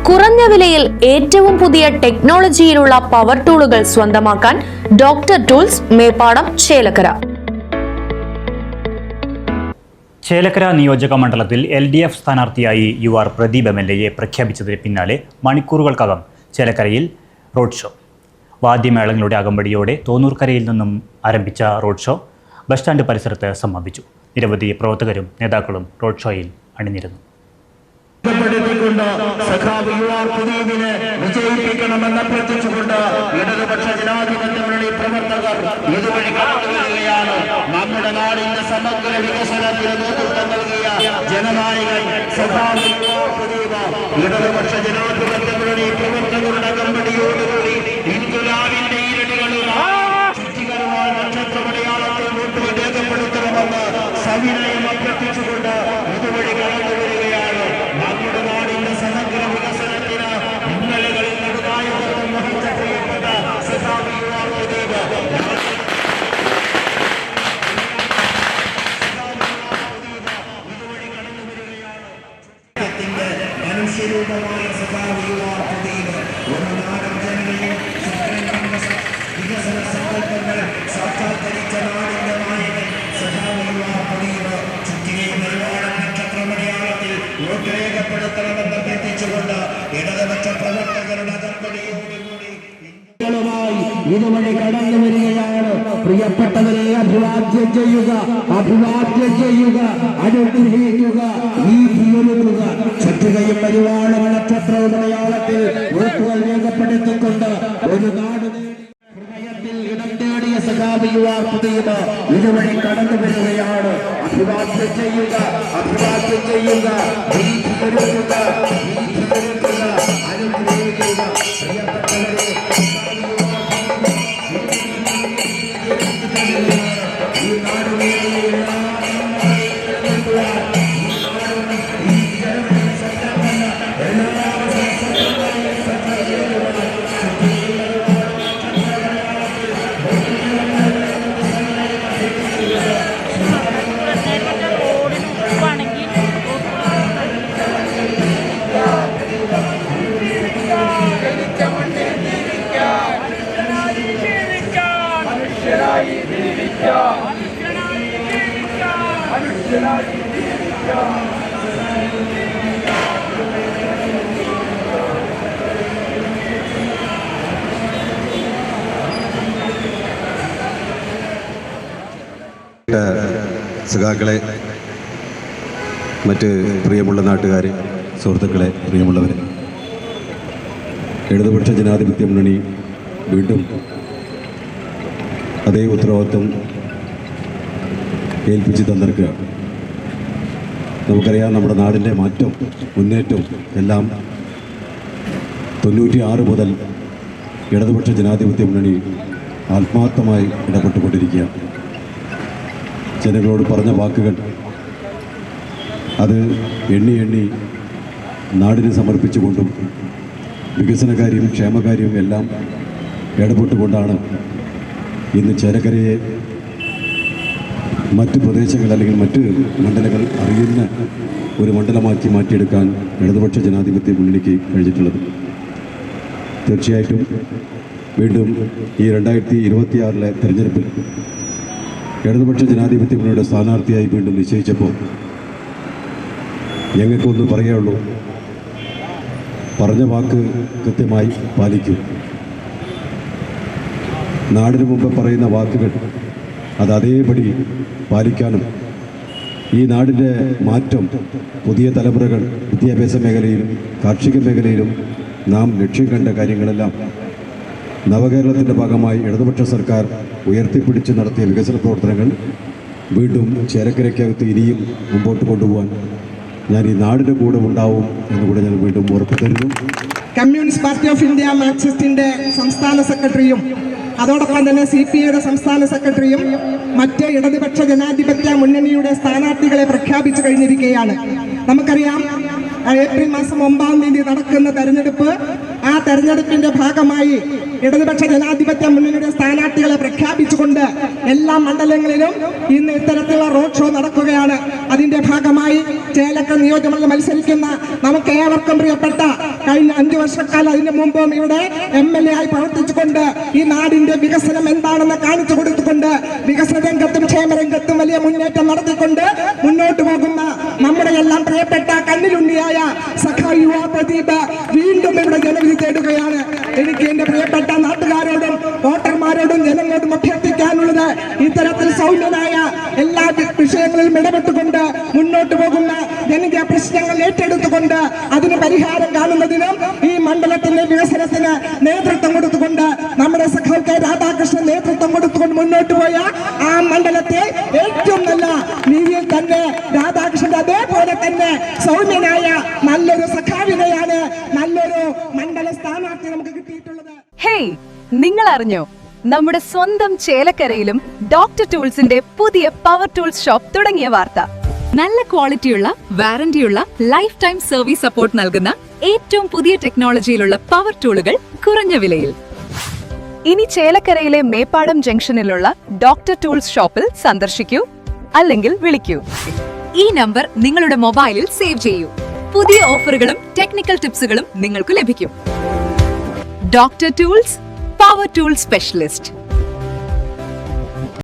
കുറഞ്ഞ വിലയിൽ ഏറ്റവും പുതിയ ടെക്നോളജിയിലുള്ള പവർ ടൂളുകൾ സ്വന്തമാക്കാൻ ഡോക്ടർ ടൂൾസ് മേപ്പാടം ചേലക്കര. ചേലക്കര നിയോജക മണ്ഡലത്തിൽ LDF സ്ഥാനാർത്ഥിയായി UR പ്രദീപ് MLA പ്രഖ്യാപിച്ചതിന് പിന്നാലെ മണിക്കൂറുകൾക്കകം ചേലക്കരയിൽ റോഡ് ഷോ. വാദ്യമേളങ്ങളുടെ അകമ്പടിയോടെ തോന്നൂർക്കരയിൽ നിന്നും ആരംഭിച്ച റോഡ് ഷോ ബസ് സ്റ്റാൻഡ് പരിസരത്ത് സമാപിച്ചു. നിരവധി പ്രവർത്തകരും നേതാക്കളും റോഡ് ഷോയിൽ അണിനിരന്നു. സഖാവ് UR പ്രദീപിനെ വിജയിപ്പിക്കണമെന്ന് അഭ്യർത്ഥിച്ചുകൊണ്ട് ഇടതുപക്ഷ ജനാധിപത്യ മുന്നണി പ്രവർത്തകർ ഇതുവഴി കടന്നുവരികയാണ്. നമ്മുടെ നാടിന്റെ സമഗ്ര വികസനത്തിന് നേതൃത്വം നൽകിയ ജനനായകൻ സഖാവ് UR പ്രദീപ് ഇടതുപക്ഷ ജനാധിപത്യ മുന്നണി പ്രവർത്തകരുടെ കമ്പടിയോടുകൂടി ഇൻകുലാബിന്റെ ഈരടികളുമായി ചുറ്റികരുവാൻ നക്ഷത്രമടയാളത്തിൽ വോട്ട് രേഖപ്പെടുത്തണമെന്ന് സവിനയം അഭ്യർത്ഥിച്ചുകൊണ്ട് ഇതുവഴി കടന്നുവരികയാണ്. നമ്മുടെ നാടിന്റെ സമഗ്ര വികസനത്തിന് ഇന്നലകളിൽ നെടുനായകത്വം വഹിച്ച പ്രിയപ്പെട്ട സഖാവ് UR പ്രദീപ് ഇതുവഴി കടന്നുവരികയാണ്. മനുഷ്യരൂപമായ സഖാവ് UR പ്രദീപ് ഒരു നാടൻ ജനതയും വികസന സങ്കല്പങ്ങൾ സാക്ഷാത്കരിച്ച നാടിന്റെ നായകൻ സഖാവ് UR പ്രദീപ് ചുറ്റികയും നിർമ്മാണം നക്ഷത്രമടയാളത്തിൽ വോട്ട് രേഖപ്പെടുത്തണമെന്ന് അഭ്യർത്ഥിച്ചുകൊണ്ട് ഇടതുപക്ഷ പ്രവർത്തകരുടെ അകമ്പടിയോടുകൂടി ഇതുവഴി കടന്നു വരികയാണ്. പ്രിയപ്പെട്ടവരെ അഭിവാദ്യം ചെയ്യുക, അഭിവാദ്യം ചെയ്യുക, അനുഗ്രഹിക്കുക, നീതിയൊരുക്കുക. ചുറ്റുകയും പരിവാളം നക്ഷത്രമടയാളത്തിൽ വോട്ടുകൾ രേഖപ്പെടുത്തിക്കൊണ്ട് ഒരു നാട് ഹൃദയത്തിൽ ഇടം നേടിയ സഖാവ് UR പ്രദീപ് ഇതുവഴി കടന്നു വരികയാണ്. അഭിവാദ്യം ചെയ്യുക, അഭിവാദ്യം ചെയ്യുക, നീതിയൊരുക്കുക, നീതിയൊരുക്കുക, അനുഗ്രഹിക്കുക. പ്രിയപ്പെട്ടവരെ ഈ നാട് സഖാക്കളെ, മറ്റ് പ്രിയമുള്ള നാട്ടുകാരെ, സുഹൃത്തുക്കളെ, പ്രിയമുള്ളവരെ, ഇടതുപക്ഷ ജനാധിപത്യ മുന്നണി വീണ്ടും അതേ ഉത്തരവാദിത്വം ഏൽപ്പിച്ച് തന്നിരിക്കുകയാണ്. നമുക്കറിയാം, നമ്മുടെ നാടിൻ്റെ മാറ്റം, മുന്നേറ്റം എല്ലാം 96 മുതൽ ഇടതുപക്ഷ ജനാധിപത്യ മുന്നണി ആത്മാർത്ഥമായി ഇടപെട്ടുകൊണ്ടിരിക്കുകയാണ്. ജനങ്ങളോട് പറഞ്ഞ വാക്കുകൾ അത് എണ്ണി എണ്ണി നാടിന് സമർപ്പിച്ചുകൊണ്ടും വികസനകാര്യവും ക്ഷേമകാര്യവും എല്ലാം ഇടപെട്ടുകൊണ്ടാണ് ഇന്ന് ചേലക്കരയെ മറ്റ് പ്രദേശങ്ങൾ അല്ലെങ്കിൽ മറ്റ് മണ്ഡലങ്ങൾ അറിയുന്ന ഒരു മണ്ഡലമാക്കി മാറ്റിയെടുക്കാൻ ഇടതുപക്ഷ ജനാധിപത്യ മുന്നണിക്ക് കഴിഞ്ഞിട്ടുള്ളത്. തീർച്ചയായിട്ടും വീണ്ടും ഈ 2026 തെരഞ്ഞെടുപ്പിൽ ഇടതുപക്ഷ ജനാധിപത്യ മുന്നണിയുടെ സ്ഥാനാർത്ഥിയായി വീണ്ടും നിശ്ചയിച്ചപ്പോൾ ഞങ്ങൾക്കൊന്ന് പറയാനുള്ളൂ, പറഞ്ഞ വാക്ക് കൃത്യമായി പാലിക്കും. നാടിനു മുമ്പ് പറയുന്ന വാക്കുകൾ അത് അതേപടി പാലിക്കാനും ഈ നാടിൻ്റെ മാറ്റം, പുതിയ തലമുറകൾ വിദ്യാഭ്യാസ മേഖലയിലും കാർഷിക മേഖലയിലും നാം ലക്ഷ്യം കണ്ട കാര്യങ്ങളെല്ലാം നവകേരളത്തിൻ്റെ ഭാഗമായി ഇടതുപക്ഷ സർക്കാർ ഉയർത്തിപ്പിടിച്ച് നടത്തിയ വികസന പ്രവർത്തനങ്ങൾ വീണ്ടും ചേലക്കരയ്ക്കകത്ത് ഇനിയും മുമ്പോട്ട് കൊണ്ടുപോകാൻ ഞാൻ ഈ നാടിൻ്റെ കൂടെ ഉണ്ടാവും എന്നുകൂടെ ഞാൻ വീണ്ടും ഉറപ്പു തരുന്നു. കമ്മ്യൂണിസ്റ്റ് പാർട്ടി ഓഫ് ഇന്ത്യ മാർക്സിസ്റ്റിന്റെ സംസ്ഥാന സെക്രട്ടറിയും അതോടൊപ്പം തന്നെ CPIയുടെ സംസ്ഥാന സെക്രട്ടറിയും മറ്റ് ഇടതുപക്ഷ ജനാധിപത്യ മുന്നണിയുടെ സ്ഥാനാർത്ഥികളെ പ്രഖ്യാപിച്ചു കഴിഞ്ഞിരിക്കുകയാണ്. നമുക്കറിയാം, ഏപ്രിൽ മാസം 9-ാം തീയതി നടക്കുന്ന തെരഞ്ഞെടുപ്പ്, ആ തെരഞ്ഞെടുപ്പിന്റെ ഭാഗമായി ഇടതുപക്ഷ ജനാധിപത്യ മുന്നണിയുടെ സ്ഥാനാർത്ഥികളെ പ്രഖ്യാപിച്ചുകൊണ്ട് എല്ലാ മണ്ഡലങ്ങളിലും ഇന്ന് ഇത്തരത്തിലുള്ള റോഡ് ഷോ നടക്കുകയാണ്. അതിന്റെ ഭാഗമായി ചേലക്കര നിയോജകമണ്ഡലം മത്സരിക്കുന്ന നമുക്ക് ഏവർക്കും പ്രിയപ്പെട്ട കഴിഞ്ഞ 5 വർഷക്കാലം അതിന് മുമ്പും ഇവിടെ MLA ആയി പ്രവർത്തിച്ചുകൊണ്ട് ഈ നാടിന്റെ വികസനം എന്താണെന്ന് കാണിച്ചു കൊടുത്തുകൊണ്ട് വികസന രംഗത്തും ക്ഷേമരംഗത്തും വലിയ മുന്നേറ്റം നടത്തിക്കൊണ്ട് മുന്നോട്ട് പോകുന്ന നമ്മുടെ എല്ലാം പ്രിയപ്പെട്ട കണ്ണിലുണ്ണിയായ സഖാവ് യുവ പ്രദീപ് വീണ്ടും ഇവിടെ ജനവിധി തേടുകയാണ്. എനിക്ക് എന്റെ പ്രിയപ്പെട്ട നാട്ടുകാരോടും വോട്ടർമാരോടും ജനങ്ങളോടും അഭ്യർത്ഥിക്കാനുള്ളത് ഇത്തരത്തിൽ സൗമ്യനായ എല്ലാ വിഷയങ്ങളിലും ഇടപെട്ടുകൊണ്ട് മുന്നോട്ട് പോകുന്ന ജനകീയ പ്രശ്നങ്ങൾ ഏറ്റെടുത്തുകൊണ്ട് അതിന് പരിഹാരം കാണുന്നതിനും ഈ മണ്ഡലത്തിന്റെ വികസനത്തിന് നേതൃത്വം കൊടുത്തുകൊണ്ട് നമ്മുടെ സഖാവ് കെ രാധാകൃഷ്ണൻ നേതൃത്വം കൊടുത്തുകൊണ്ട് മുന്നോട്ട് പോയ ആ മണ്ഡലത്തെ ഏറ്റവും നല്ല രീതിയിൽ തന്നെ രാധാകൃഷ്ണന്റെ അതേപോലെ തന്നെ സൗമ്യനായ നല്ലൊരു സഖാവിനെയാണ് നല്ലൊരു മണ്ഡല സ്ഥാനാർത്ഥി നമുക്ക് കിട്ടിയിട്ടുള്ളത്. ഹേയ്, നിങ്ങൾ അറിഞ്ഞോ നമ്മുടെ സ്വന്തം ചേലക്കരയിലും ഡോക്ടർ ടൂൾസിന്റെ പുതിയ പവർ ടൂൾസ് ഷോപ്പ് തുടങ്ങിയ വാർത്ത? നല്ല ക്വാളിറ്റിയുള്ള വാറന്റിയുള്ള ലൈഫ് ടൈം സർവീസ് സപ്പോർട്ട് നൽകുന്ന ഏറ്റവും പുതിയ ടെക്നോളജിയിലുള്ള പവർ ടൂളുകൾ കുറഞ്ഞ വിലയിൽ. ഇനി ചേലക്കരയിലെ മേപ്പാടം ജംഗ്ഷനിലുള്ള ഡോക്ടർ ടൂൾസ് ഷോപ്പിൽ സന്ദർശിക്കൂ, അല്ലെങ്കിൽ വിളിക്കൂ. ഈ നമ്പർ നിങ്ങളുടെ മൊബൈലിൽ സേവ് ചെയ്യൂ. പുതിയ ഓഫറുകളും ടെക്നിക്കൽ ടിപ്സുകളും നിങ്ങൾക്ക് ലഭിക്കും. Doctor tools, power tool specialist.